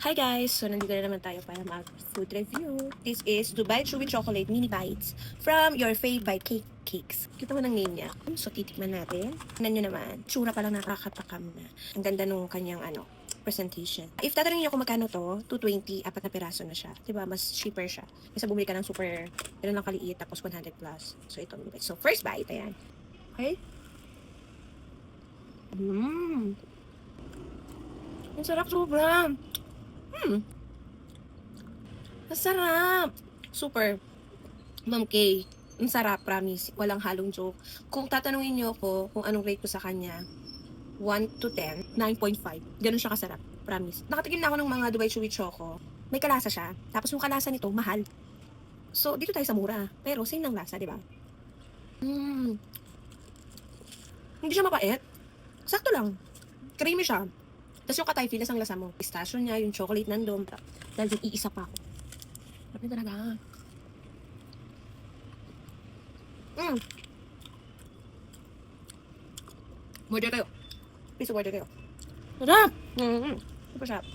Hi guys! So, nandito na naman tayo para mag-food review. This is Dubai Chewy Chocolate Mini Bites from your favorite cakes. Kita mo ng name niya. So, titikman natin. Tignan nyo naman. Tsura pa lang nakakatakam na. Ang ganda nung kanyang presentation. If tatanungin niyo kung magkano to, 220, apat na piraso na siya. Diba? Mas cheaper siya. Kasi bumili ka ng super, ganun lang kaliit, tapos 100 plus. So, ito. So, first bite, ayan. Okay? Ang sarap sobra. Masarap. Super. Ma'am Kay. Ang sarap, promise. Walang halong joke. Kung tatanungin niyo ako kung anong rate ko sa kanya, 1 to 10, 9.5. Ganun siya kasarap. Promise. Nakatikim na ako ng mga Dubai Chewy Choco. May kalasa siya. Tapos yung kalasa nito, mahal. So, dito tayo sa mura. Pero same lang lasa, di ba? Hindi siya mapait. Sakto lang. Creamy siya. Tapos yung katay, filas ang lasa mo. Pistachio niya, yung chocolate nandun. Dahil yung iisa pa ako. Sarap niya talaga. Order kayo. Please order kayo. Sarap! Super sarap.